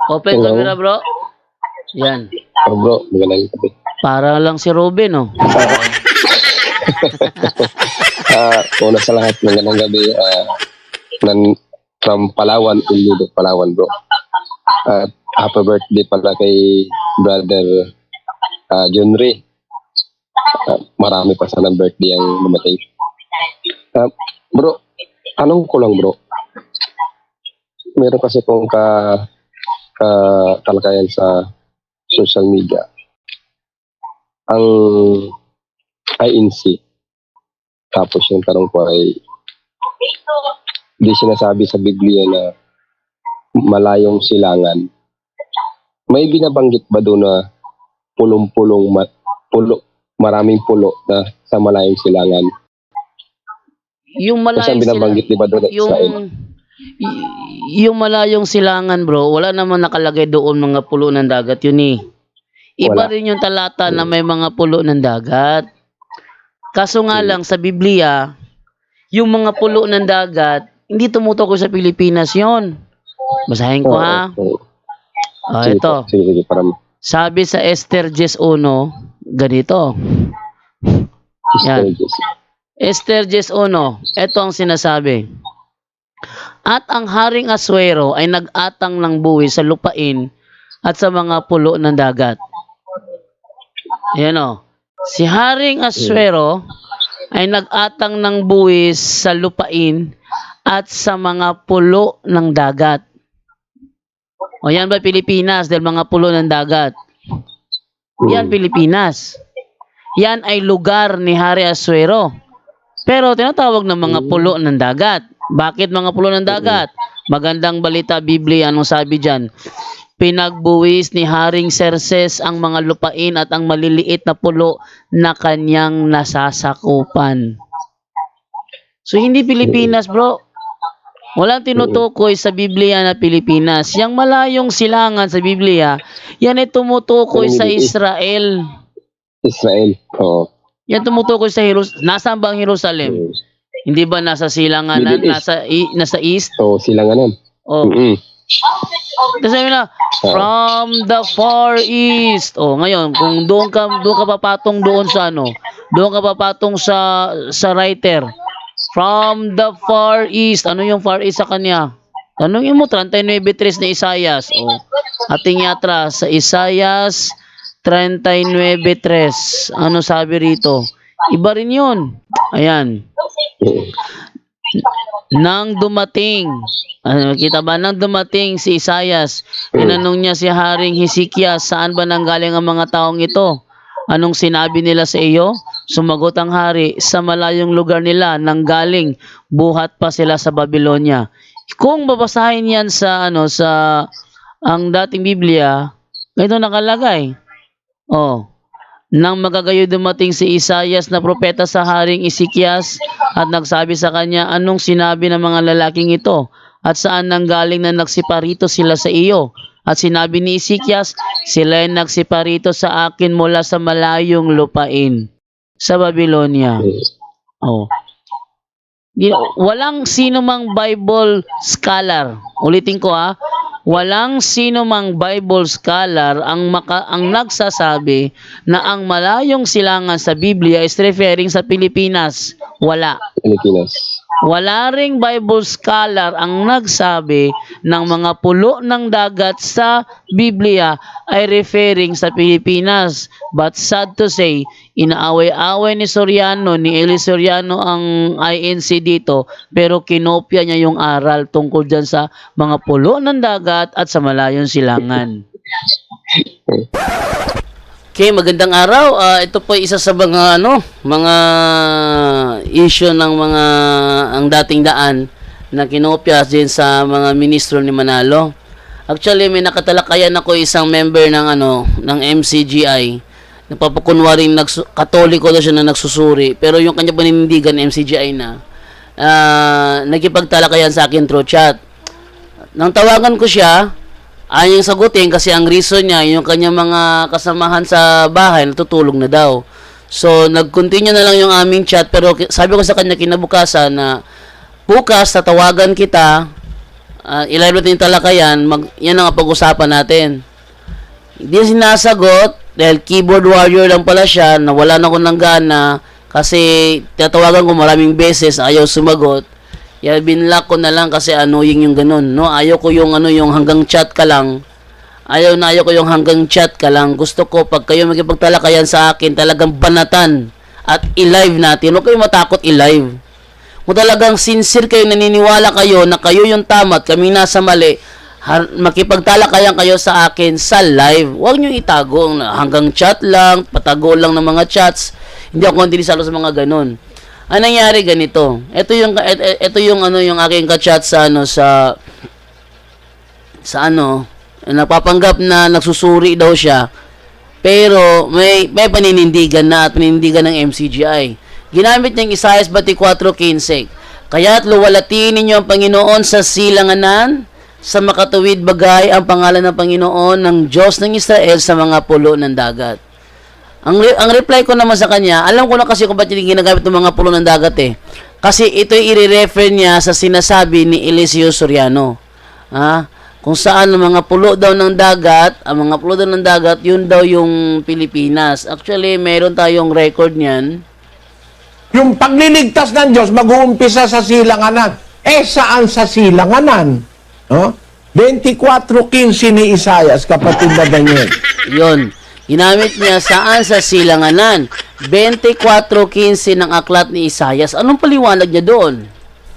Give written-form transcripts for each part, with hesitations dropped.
Open Hello. camera, bro. Yan. Oh, bro, magandang gabi. Para lang si Ruben, oh. Una sa lahat, magandang gabi. From Palawan, Iloilo, Palawan, bro. Happy birthday pala kay brother John Ray. Marami pa sana birthday ang namatay. Bro, anong ko lang, bro? Meron kasi kung talakayan sa social media. Ang INC. Tapos yung tanong ko ay, di sinasabi sa Biblia na malayong silangan. May binabanggit ba doon na maraming pulo na sa malayong silangan? Yung Kasi ang malayong binabanggit di ba doon na Israel? yung malayong silangan, bro, wala naman nakalagay doon mga pulo ng dagat yun eh. Iba Wala. rin yung talata na may mga pulo ng dagat. Kaso nga lang sa Biblia, yung mga pulo ng dagat, hindi tumutukoy sa Pilipinas yon. Basahin ko ha. Sige Ito. po, sige, parang Sabi sa Esther 10:1, ganito. Yan. Esther 10:1, ito ang sinasabi. At ang Haring Aswero ay nag-atang ng buwis sa lupain at sa mga pulo ng dagat. Ayan o. Si Haring Aswero ay nag-atang ng buwis sa lupain at sa mga pulo ng dagat. O yan ba Pilipinas? Dahil mga pulo ng dagat. Yan Pilipinas. Yan ay lugar ni Hari Aswero. Pero tinatawag ng mga pulo ng dagat. Bakit mga pulo ng dagat? Magandang balita Biblia, anong sabi dyan? Pinagbuwis ni Haring Xerxes ang mga lupain at ang maliliit na pulo na kanyang nasasakupan. So hindi Pilipinas, bro. Walang tinutukoy sa Biblia na Pilipinas. Yang malayong silangan sa Biblia, yan ay tumutukoy sa Israel. Israel. Oo. Yan tumutukoy sa Jerusalem. Nasaan ba ang Jerusalem? Hindi ba nasa silanganan? Middle East. Nasa east? Oo, silanganan. Oh. Kasi sabi na, from the far east. Oh, ngayon, kung doon ka papatong doon sa ano, doon ka papatong sa writer. From the far east. Ano yung far east sa kanya? Tanungin mo, 39:3 na Isaias. Oh, ating yatra sa Isaias 39:3. Ano sabi rito? Iba rin yun. Ayan. Nang dumating, kita ba, nang dumating si Isaias, tinanong niya si Haring Hezekias, saan ba nanggaling ang mga taong ito? Anong sinabi nila sa iyo? Sumagot ang hari, sa malayong lugar nila nanggaling, buhat pa sila sa Babylonia. Kung babasahin yan sa ang dating Biblia, ito nakalagay. Oh. Nang magagayo dumating si Isaias na propeta sa Haring Hezekias at nagsabi sa kanya, anong sinabi ng mga lalaking ito? At saan nanggaling na nagsiparito sila sa iyo? At sinabi ni Hezekias, sila ay nagsiparito sa akin mula sa malayong lupain, sa Babylonia. Oh. Walang sino mang Bible scholar. Ulitin ko ha. Walang sino mang Bible scholar ang nagsasabi na ang malayong silangan sa Biblia is referring sa Pilipinas. Wala. Pilipinas. Wala ring Bible scholar ang nagsabi ng mga pulo ng dagat sa Biblia ay referring sa Pilipinas. But sad to say, inaaway-away ni Eli Soriano ang INC dito, pero kinopya niya yung aral tungkol dyan sa mga pulo ng dagat at sa malayong silangan. Okay, magandang araw. Ito po isa sa mga mga issue ng mga ang dating daan na kinopya din sa mga ministro ni Manalo. Actually, may nakatalakayan ako isang member ng ng MCGI. Napapakunwaring Katoliko daw siya na nagsusuri, pero yung kanya paninindigan MCGI na. Nagkipagtalakayan sa akin through chat. Nang tawagan ko siya, ayaw sagutin kasi ang reason niya, yung kanyang mga kasamahan sa bahay, natutulog na daw. So, nag-continue na lang yung aming chat, pero sabi ko sa kanya kinabukasan na, bukas, tatawagan kita, i-live natin yung talakayan, yan ang pag-usapan natin. Hindi sinasagot dahil keyboard warrior lang pala siya, nawala na ko ng gana kasi tatawagan ko maraming beses, ayaw sumagot. Kaya binlock ko na lang kasi annoying yung ganun, no? Ayaw ko yung yung hanggang chat ka lang. Ayaw ko yung hanggang chat ka lang. Gusto ko pag kayo magipagtalakayan sa akin, talagang banatan at i-live natin. Huwag kayo matakot i-live. Kung talagang sincere kayo, naniniwala kayo na kayo yung tama at kami nasa mali, makipagtalakayan kayo sa akin sa live. Huwag nyo itago hanggang chat lang, patago lang ng mga chats. Hindi ako kontinisalo sa mga ganun. Ang nangyari ganito. Ito yung yung aking ka-chat sa napapanggap na nagsusuri daw siya. Pero may paninindigan na at paninindigan ng MCGI. Ginamit niyang Isaias 24:15. Kaya't luwalatiin ninyo ang Panginoon sa silanganan, sa makatuwid bagay ang pangalan ng Panginoon ng Diyos ng Israel sa mga pulo ng dagat. Ang reply ko naman sa kanya, alam ko na kasi kung ba't yung ginagamit ng mga pulo ng dagat eh. Kasi ito'y i-refer niya sa sinasabi ni Eliseo Soriano. Kung saan ang mga pulo daw ng dagat, yun daw yung Pilipinas. Actually, meron tayong record niyan. Yung pagliligtas ng Diyos, mag-uumpisa sa silanganan. Saan sa silanganan? No? 24:15 ni Isaias, kapatid na Daniel. Yun. Ginamit niya saan sa silanganan. 24:15 ng aklat ni Isaias. Anong paliwanag niya doon?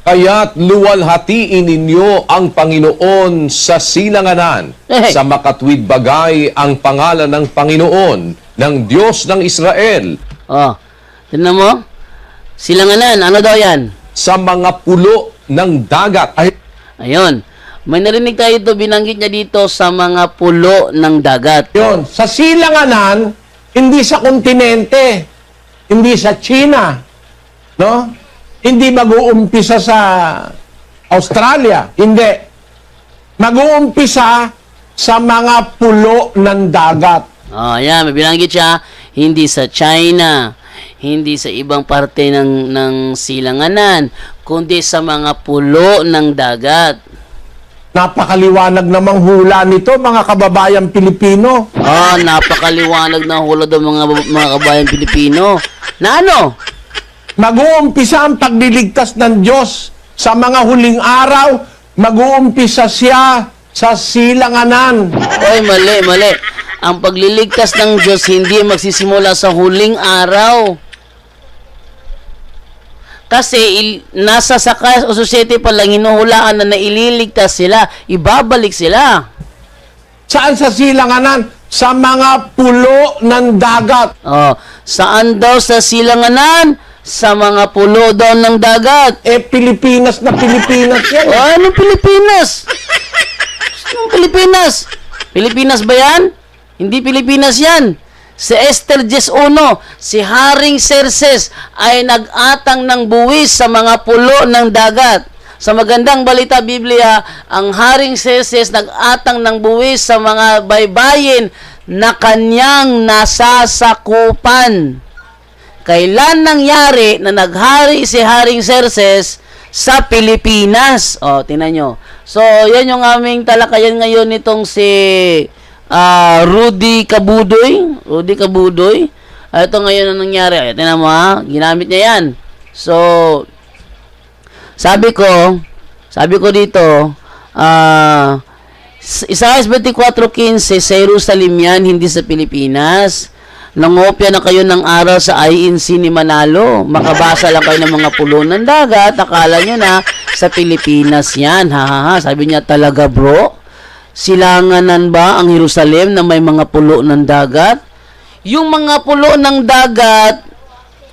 Kaya't luwalhatiin ninyo ang Panginoon sa silanganan, sa makatwid bagay ang pangalan ng Panginoon, ng Diyos ng Israel. Tignan mo? Silanganan, ano daw yan? Sa mga pulo ng dagat. Ayun. May narinig tayo ito, binanggit niya dito sa mga pulo ng dagat. Yun, sa silanganan, hindi sa kontinente, hindi sa China, no? Hindi mag-uumpisa sa Australia, hindi. Mag-uumpisa sa mga pulo ng dagat. Ayan, may binanggit siya, hindi sa China, hindi sa ibang parte ng silanganan, kundi sa mga pulo ng dagat. Napakaliwanag namang hula nito, mga kababayan Pilipino. Napakaliwanag na hula daw mga kabayan Pilipino. Na ano? Mag-uumpisa ang pagliligtas ng Diyos sa mga huling araw. Mag-uumpisa siya sa silanganan. Oy, mali. Ang pagliligtas ng Diyos hindi magsisimula sa huling araw. Kasi nasa Sakay Society pa lang hinuhulaan na naililigtas sila, ibabalik sila. Saan sa silanganan? Sa mga pulo ng dagat. Saan daw sa silanganan? Sa mga pulo daw ng dagat. Pilipinas na Pilipinas yan. Anong Pilipinas? Anong Pilipinas? Pilipinas ba yan? Hindi Pilipinas yan. Si Esther 10:1, si Haring Xerxes ay nag-atang ng buwis sa mga pulo ng dagat. Sa magandang balita Biblia, ang Haring Xerxes nag-atang ng buwis sa mga baybayin na kanyang nasasakupan. Kailan nangyari na naghari si Haring Xerxes sa Pilipinas? Tingnan nyo. So, yan yung aming talakayan ngayon nitong si Rudy Kabudoy. Ito ngayon ang nangyari. Tingnan mo ginamit niya yan. So, sabi ko dito, Isaias 24:15, sa Jerusalem yan, hindi sa Pilipinas. Nangopya na kayo ng aral sa INC ni Manalo. Makabasa lang kayo ng mga pulo ng dagat. Akala nyo na sa Pilipinas yan. Sabi niya, talaga bro? Silanganan ba ang Jerusalem na may mga pulo ng dagat? Yung mga pulo ng dagat,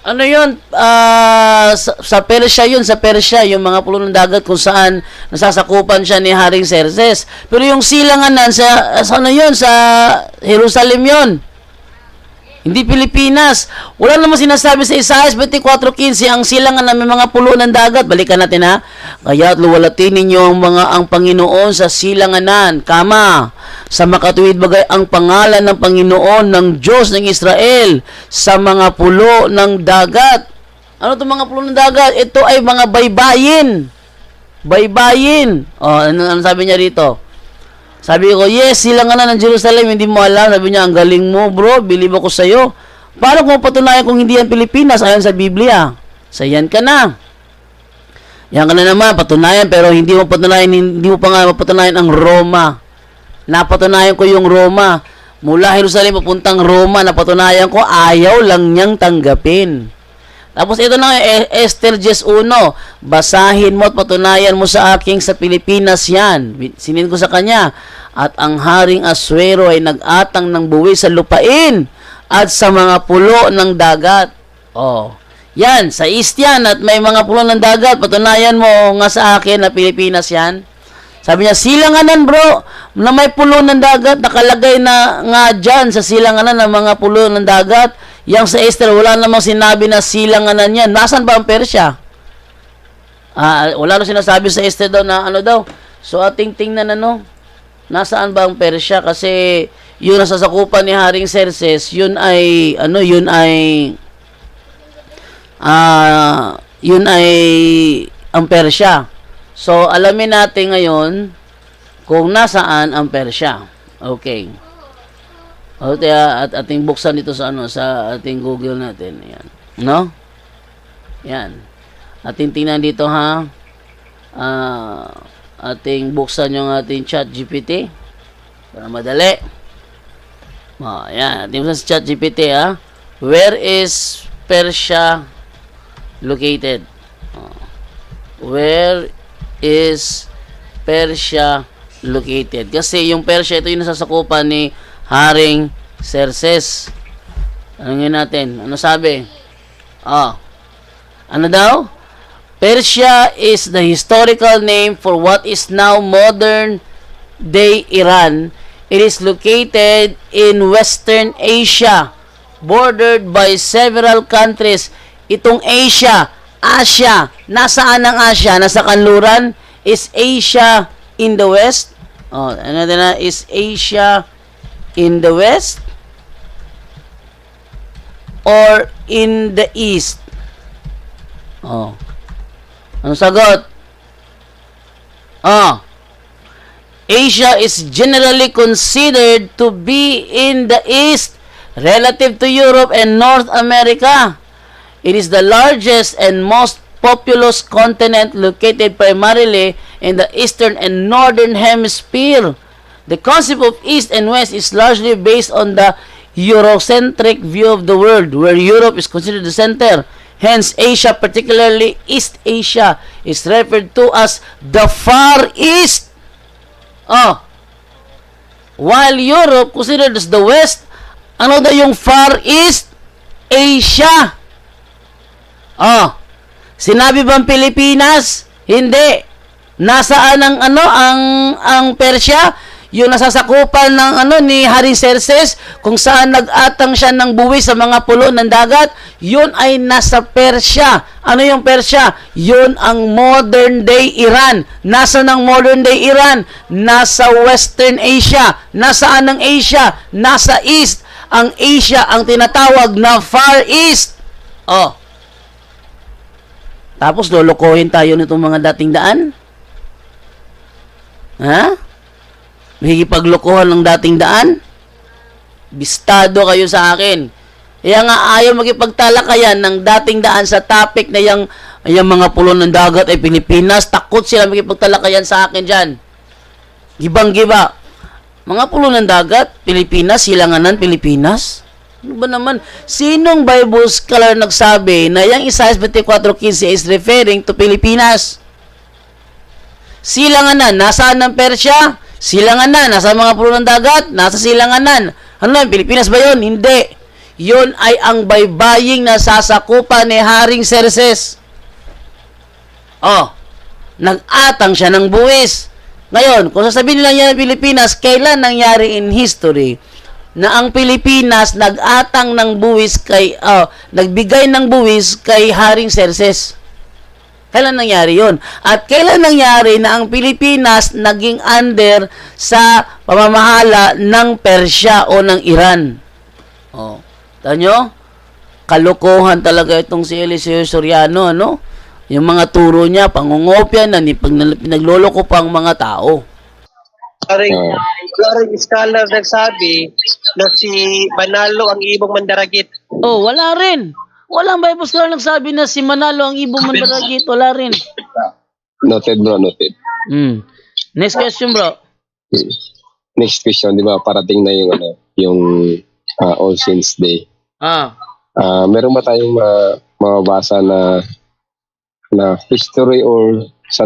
ano yun? Sa Persia yun, yung mga pulo ng dagat kung saan nasasakupan siya ni Haring Xerxes. Pero yung silanganan, sa Jerusalem yun. Hindi Pilipinas. Wala namang sinasabi sa Isaias 24:15 ang silanganan na may mga pulo ng dagat. Balikan natin Kaya't luwalatin ninyo ang Panginoon sa silanganan, sa makatuwid bagay ang pangalan ng Panginoon ng Diyos ng Israel sa mga pulo ng dagat. Ano itong mga pulo ng dagat? Ito ay mga baybayin. baybayin. Ano sabi niya rito? Sabi ko, yes, silanganan ng Jerusalem, hindi mo alam. Sabi niya, ang galing mo, bro, believe ako sa'yo. Paano kung patunayan kung hindi yan Pilipinas ayon sa Biblia? So, yan ka na. Yan ka na naman, patunayan, pero hindi mo pa nga mapatunayan ang Roma. Napatunayan ko yung Roma. Mula Jerusalem papuntang Roma, napatunayan ko, ayaw lang niyang tanggapin. Tapos ito na, Esther 10:1, basahin mo at patunayan mo sa aking sa Pilipinas yan. Sinin ko sa kanya, at ang Haring Aswero ay nag-atang ng buwis sa lupain at sa mga pulo ng dagat. Yan, sa east yan, at may mga pulo ng dagat, patunayan mo nga sa akin na Pilipinas yan. Sabi niya, silanganan bro, na may pulo ng dagat, nakalagay na nga dyan sa silanganan ng mga pulo ng dagat. Yang sa Esther, wala namang sinabi na silanganan yan. Nasaan ba ang Persya? Wala na sinasabi sa Esther daw na ano daw. So ating tingnan nasaan ba ang Persya? Kasi yun ang sasakupan ni Haring Xerxes, yun ay ang Persya. So alamin natin ngayon kung nasaan ang Persya. Okay. At ating buksan dito sa sa ating Google natin. Ayan. No? Yan. Ating tingnan dito ha. Ating buksan yung ating ChatGPT para madali. Ayan. Ating buksan sa ChatGPT ha. Where is Persia located? Where is Persia located? Kasi yung Persia, ito yung nasasakupan ni Haring Xerxes. Tanungin natin. Ano sabi? Ano daw? Persia is the historical name for what is now modern day Iran. It is located in Western Asia, bordered by several countries. Itong Asia, nasaan ang Asia? Nasa kanluran? Is Asia in the West? Is Asia in the West or in the East? Ano sagot? Asia is generally considered to be in the East relative to Europe and North America. It is the largest and most populous continent located primarily in the Eastern and Northern Hemisphere. The concept of East and West is largely based on the Eurocentric view of the world, where Europe is considered the center. Hence, Asia, particularly East Asia, is referred to as the Far East. While Europe considered as the West, ano daw yung Far East? Asia. Sinabi bang Pilipinas? Hindi. Nasaan ang Persya? Yung nasasakupan ng ni Haring Xerxes, kung saan nag-atang siya ng buwis sa mga pulo ng dagat, yun ay nasa Persya. Ano yung Persya? Yun ang modern day Iran. Nasa ng modern day Iran? Nasa Western Asia. Nasaan ang Asia? Nasa East. Ang Asia ang tinatawag na Far East. Tapos lolokohin tayo nitong mga dating daan? Higipaglokohan ng dating daan? Bistado kayo sa akin. Kaya nga ayaw magipagtalakayan ng dating daan sa topic na yung mga pulo ng dagat ay Pilipinas. Takot sila magipagtalakayan sa akin dyan. Gibang-giba. Mga pulo ng dagat, Pilipinas, silanganan, Pilipinas. Ano ba naman? Sinong Bible scholar nagsabi na yung Isaiah 24:15 is referring to Pilipinas? Silanganan, nasaan ng Persya? Silanganan, nasa mga pulo ng dagat, nasa silanganan. Ano na, Pilipinas ba yun? Hindi. Yun ay ang baybaying nasasakupan ni Haring Xerxes. Nag-atang siya ng buwis. Ngayon, kung sasabihin nila niya ng Pilipinas, kailan nangyari in history na ang Pilipinas nag-atang ng buwis nagbigay ng buwis kay Haring Xerxes? Kailan nangyari yun? At kailan nangyari na ang Pilipinas naging under sa pamamahala ng Persya o ng Iran? Tanyo? Kalokohan talaga itong si Eliseo Soriano, Yung mga turo niya, pangungopya na, pinagloloko pa ang mga tao. Maring scholar nagsabi na si Manalo ang ibong mandaragit. Oh, wala rin. Walang Bible scholar nagsabi na si Manalo ang ibong mandaragit. Wala rin. Noted bro, noted. Next question, bro. Next question, di ba, parating na yung, yung All Saints Day. Meron ba tayong mababasa na history or sa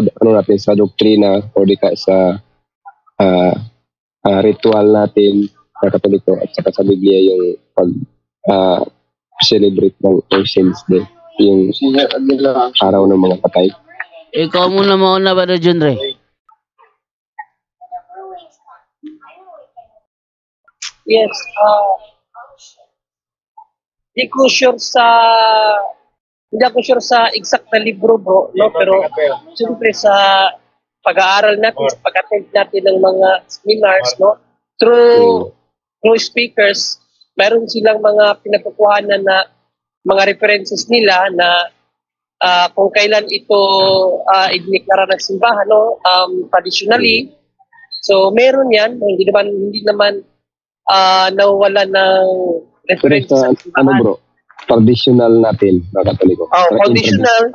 sa doktrina o di ka sa ritual natin sa Katoliko at saka sa Biblia yung pag celebrate ng All Saints Day, yung araw ng mga patay? Ikaw muna mauna ba na, John Ray? Yes. Hindi ako sure sa exact na libro, bro, no? Pero siyempre sa pag-aaral natin, sa pag-attend natin ng mga seminars, no? Through speakers, mayroon silang mga pinagkukuhanan na mga references nila na kung kailan ito idineklara ng simbahan, no? Traditionally. So meron yan, hindi naman nawala ng references sa simbahan. Bro? Traditional natin na Katoliko. Traditional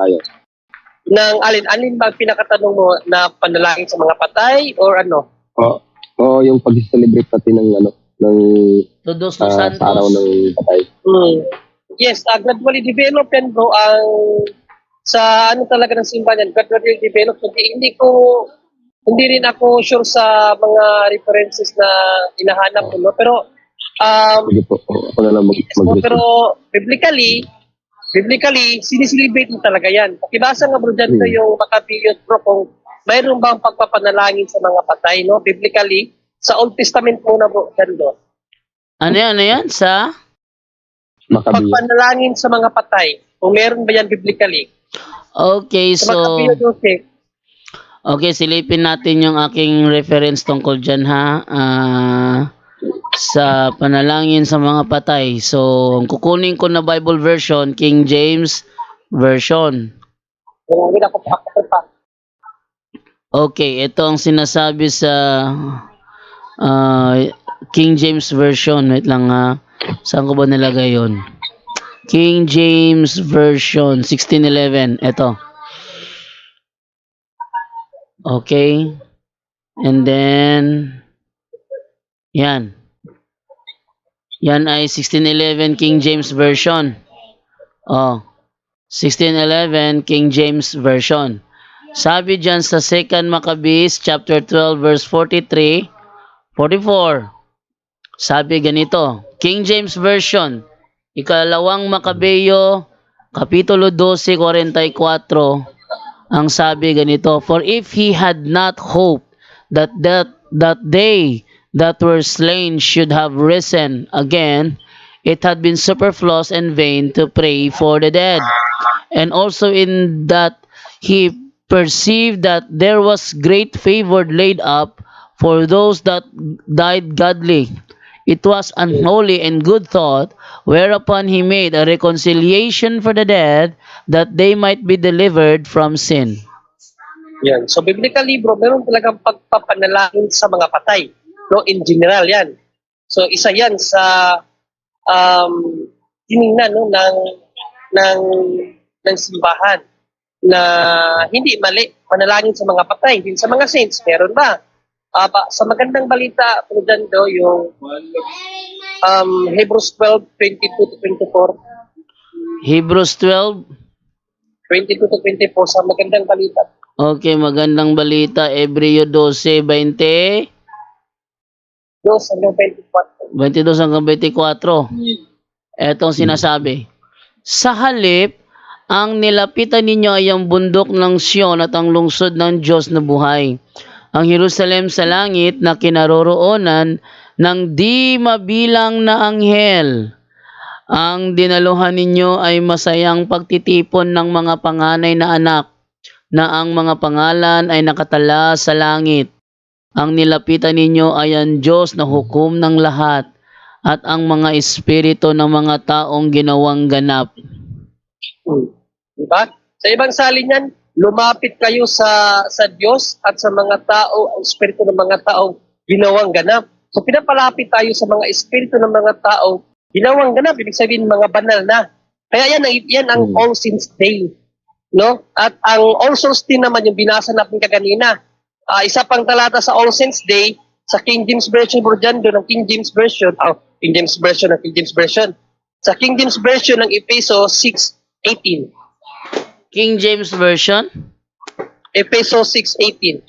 ng alin ba pinakatanong mo, na panalangin sa mga patay or ano? Yung pag-celebrate natin ng ng Todos los Santos. araw ng patay. Yes, gradually develop yan, bro, ang sa talaga ng simbahan yan, gradually develop. Hindi rin ako sure sa mga references na hinahanap ko, no? Pero Sige po, ako na lang pero biblically, siniselebrate mo talaga yan. Pakibasa nga, bro, dyan yung Maccabees, bro, kung mayroon bang pagpapanalangin sa mga patay, no? Biblically, sa Old Testament muna, bro, dyan, bro. Ano yan? Sa? Maccabees. Pagpanalangin sa mga patay. Kung meron ba yan biblically? Okay, Sa so... Maccabees, okay, silipin natin yung aking reference tungkol dyan, ha? Sa panalangin sa mga patay. So, kukunin ko na Bible version, King James Version. Okay, ito ang sinasabi sa King James Version. Wait lang, ha. Saan ko ba nilagay yun? King James Version 1611. Ito. Okay. And then, yan. Yan ay 1611 King James Version. 1611 King James Version. Sabi dyan sa 2 Maccabees chapter 12 verse 43, 44. Sabi ganito, King James Version, ikalawang Makabeyo, kapitulo 12, 44, ang sabi ganito, for if he had not hoped that they that were slain should have risen again, it had been superfluous and vain to pray for the dead. And also in that he perceived that there was great favor laid up for those that died godly. It was unholy and good thought, whereupon he made a reconciliation for the dead, that they might be delivered from sin. Yan. So biblically, bro, meron talagang pagpapanalangin sa mga patay. No, in general yan. So isa yan sa tiningnan, no, ng simbahan na hindi mali manalangin sa mga patay, din sa mga saints. Meron ba? Sa magandang balita, dyan do, yung Hebrews 12, 22 to 24. Hebrews 12? 22 to 24 sa magandang balita. Okay, magandang balita. Hebreo 12, 20? 22 hanggang 24. Etong sinasabi. Sa halip, ang nilapitan ninyo ay ang bundok ng Sion at ang lungsod ng Diyos na buhay. Ang Jerusalem sa langit na kinaroroonan ng di mabilang na anghel. Ang dinaluhan ninyo ay masayang pagtitipon ng mga panganay na anak, na ang mga pangalan ay nakatala sa langit. Ang nilapitan ninyo ay ang Diyos na hukom ng lahat, at ang mga espiritu ng mga taong ginawang ganap. Diba? Sa ibang salin yan, lumapit kayo sa Diyos at sa mga tao, ang espiritu ng mga tao ginawang ganap. So pinapalapit tayo sa mga espiritu ng mga tao ginawang ganap, ibig sabihin mga banal na. Kaya yan ang All Saints Day, no? At ang All Souls Day naman yung binasa natin kaganina. Isa pang talata sa All Saints Day sa King James Version ng King James Version, King James Version ng King James Version. Sa King James Version ng Efeso 6:18. King James Version? Efeso 6:18.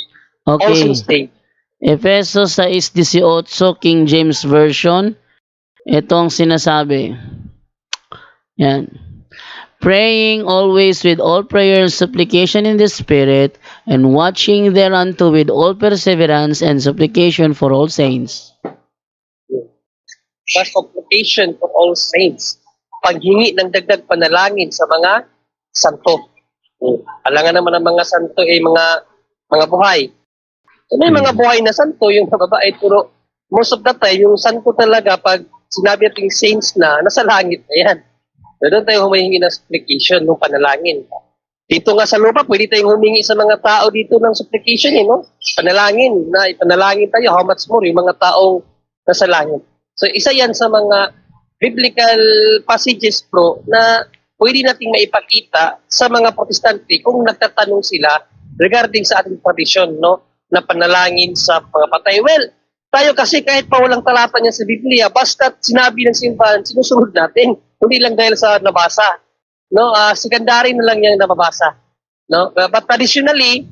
All Okay. Saints Day. Efeso 6:18, King James Version. Ito ang sinasabi. Yan. Praying always with all prayer and supplication in the Spirit, and watching thereunto with all perseverance and supplication for all saints. Plus supplication for all saints. Paghingi ng dagdag panalangin sa mga santo. Alangan naman ang mga santo ay mga buhay. So, may mga buhay na santo, yung babae, puro most of the time, yung santo talaga, pag sinabi nating saints na, nasa langit na yan. So, doon tayo humihingi ng supplication, ng panalangin. Dito nga sa lupa, pwede tayong humingi sa mga tao dito ng supplication, no? Panalangin, na ipanalangin tayo, how much more, yung mga taong nasa langit. So, isa yan sa mga biblical passages, bro, na pwede nating maipakita sa mga protestante kung nagtatanong sila regarding sa ating tradisyon, no? Na panalangin sa mga patay. Well, tayo kasi kahit pa walang talata niya sa Biblia, basta sinabi ng simbahan, sinusunod natin. Hindi lang dahil sa nabasa. No, secondary na lang yung nababasa. No? But traditionally,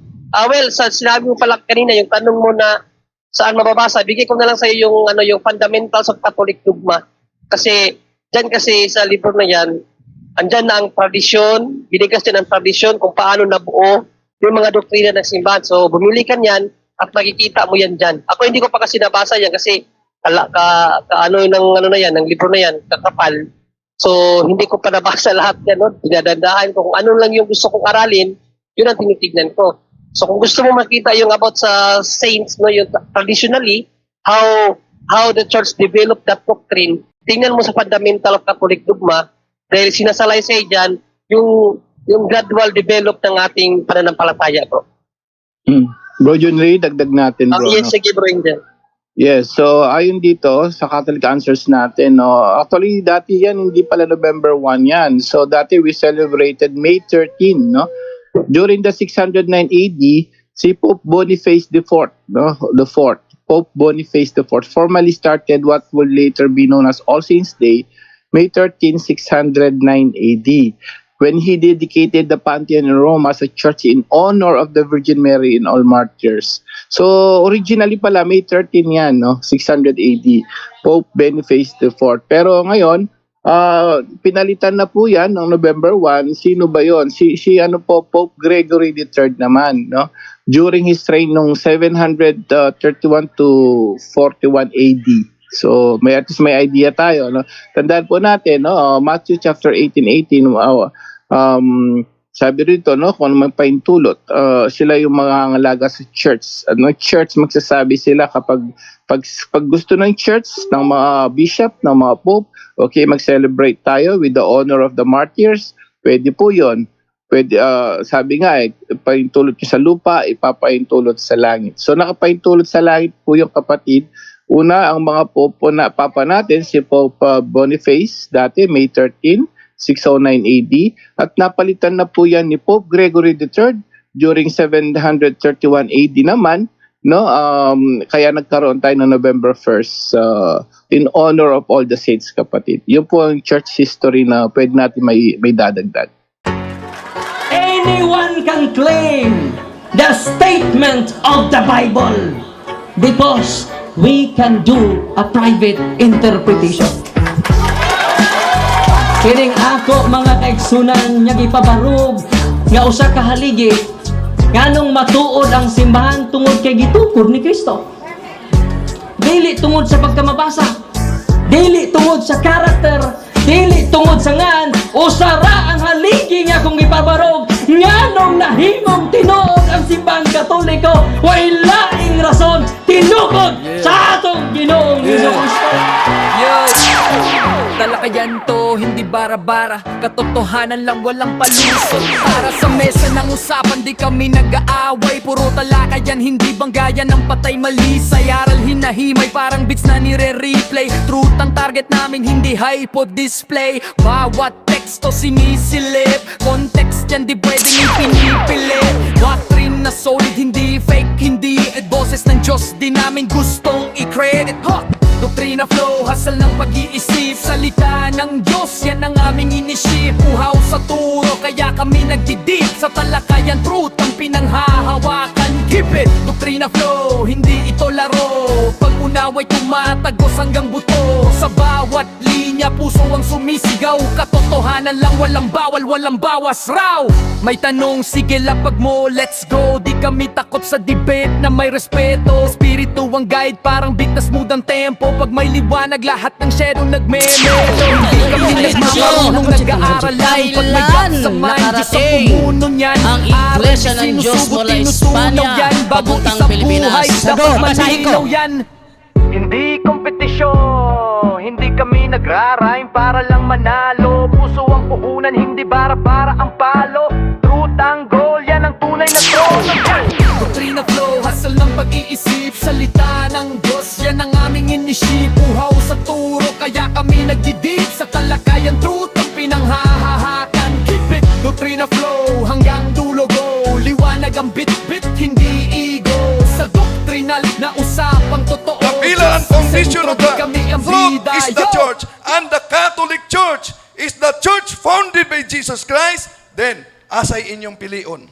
sa sinabi mo pala kanina, yung tanong mo na saan mababasa, bigay ko na lang sa iyo yung fundamentals of Catholic dogma. Kasi diyan kasi sa libro na yan, andyan na ang tradisyon, binigas din ang tradisyon kung paano nabuo yung mga doktrina ng simbahan. So, bumili ka niyan at makikita mo yan dyan. Ako hindi ko pa kasi nabasa yan kasi ng libro na yan, kakapal. So, hindi ko pa nabasa lahat yan. No? Dinadandaan ko kung ano lang yung gusto kong aralin, yun ang tinitignan ko. So, kung gusto mo makita yung about sa saints, no, yung traditionally, how the church developed that doctrine, tingnan mo sa fundamental of Catholic dogma, dahil sinasalaysay dyan yung gradual develop ng ating pananampalataya, bro. Bro Junri, dagdag natin, bro. Yes, sige, bro, Indian. Yes, so ayon dito sa Catholic Answers natin, no, actually dati yan, hindi pala November 1 yan. So dati we celebrated May 13, no? During the 609 AD, si Pope Boniface IV, no, Pope Boniface IV formally started what would later be known as All Saints Day, May 13, 609 AD, when he dedicated the Pantheon in Rome as a church in honor of the Virgin Mary and all martyrs. So, originally pala, May 13 yan, no? 600 AD, Pope Boniface IV. Pero ngayon, pinalitan na po yan noong November 1. Sino ba yon? Pope Gregory III naman, no? During his reign noong 731 to 41 AD. So, at least may idea tayo, no? Tandaan po natin, no? Matthew chapter 18:18, sabi rito, no, kung ano magpaintulot, sila yung mga ngalaga sa church. Church, magsasabi sila kapag gusto ng church, ng mga bishop, ng mga pope, okay, mag-celebrate tayo with the honor of the martyrs, pwede po yun. Pwede, sabi nga, paintulot nyo sa lupa, ipapaintulot sa langit. So, nakapaintulot sa langit po yung kapatid. Una, ang mga papa natin, si Pope Boniface, dati May 13, 609 AD, at napalitan na po yan ni Pope Gregory III during 731 AD naman, no? Kaya nagkaroon tayo ng November 1st in honor of all the saints, kapatid. Yun po ang church history na pwede natin may dadagdag. Anyone can claim the statement of the Bible because we can do a private interpretation. Kining ako mga kaigsunan nga gipabarog nga usa ka haligi nganong matuod ang simbahan tungod kay gitukod ni Kristo. Dili tungod sa pagkamabasa, dili tungod sa karakter, dili tungod sa ngan, usara ang haligi nga kung gipabarog nganong nahimong tinuod ang simbahan Katoliko, way laing rason tinukod sa atong Ginoong Hesus Kristo. Talakayan to, hindi bara-bara, katotohanan lang walang palusot. Para sa mesa ng usapan, di kami nag-aaway. Puro talakayan, hindi banggayan ng patay malisay. Aral hinahimay, parang beats na nire-replay. Truth ang target namin, hindi hype o display. Bawat teksto sinisilip, context yan di pwedeng ipinipilit. Doctrine na solid, hindi fake, hindi boses ng Diyos, di namin gustong i-credit. Doktrina flow, hasal ng pag-iisip. Salita ng Diyos, yan ang aming inisip. Uhaw sa turo, kaya kami nagdidip. Sa talakayan, truth ang pinanghahawakan. Keep it! Doktrina flow, hindi ito laro. Pag-unaway tumatagos hanggang buto. Sa bawat linya, puso ang sumisigaw. Katotohanan lang, walang bawal, walang bawas raw. May tanong, sige lapag mo, let's go. Di kami takot sa debate na may respeto. Espiritu ang guide, parang bigtas mood ang tempo. Pag may liwanag, lahat ng shadow nagme-melo. Hindi kami nagmamarunong, nag-aaral lang. Pag may gap sa mind, Diyos ang pumuno niyan. Ang Iglesia ng Diyos mula Espanya, papuntang Pilipinas. Dapat malinaw yan. Hindi kompetisyon, hindi kami nagra-rhyme para lang manalo. Puso ang puhunan, hindi para ang palo. Truth ang goal, yan ang tunay na trono. Doktrina flow, hasal ng pag-iisip. Salita ng Diyos, yan ang aming inisip. Uhaw sa turo, kaya kami nagdidip. Sa talakayan, truth ang pinanghahahakan. Keep it, doktrina flow, hanggang dulo go. Liwanag ang bit-bit, hindi ego. Sa doktrinal na usapang totoo. The pillar and foundation of the Kami ang truth bida. is the church, and the Catholic Church is the church founded by Jesus Christ. Then, asay inyong pilion.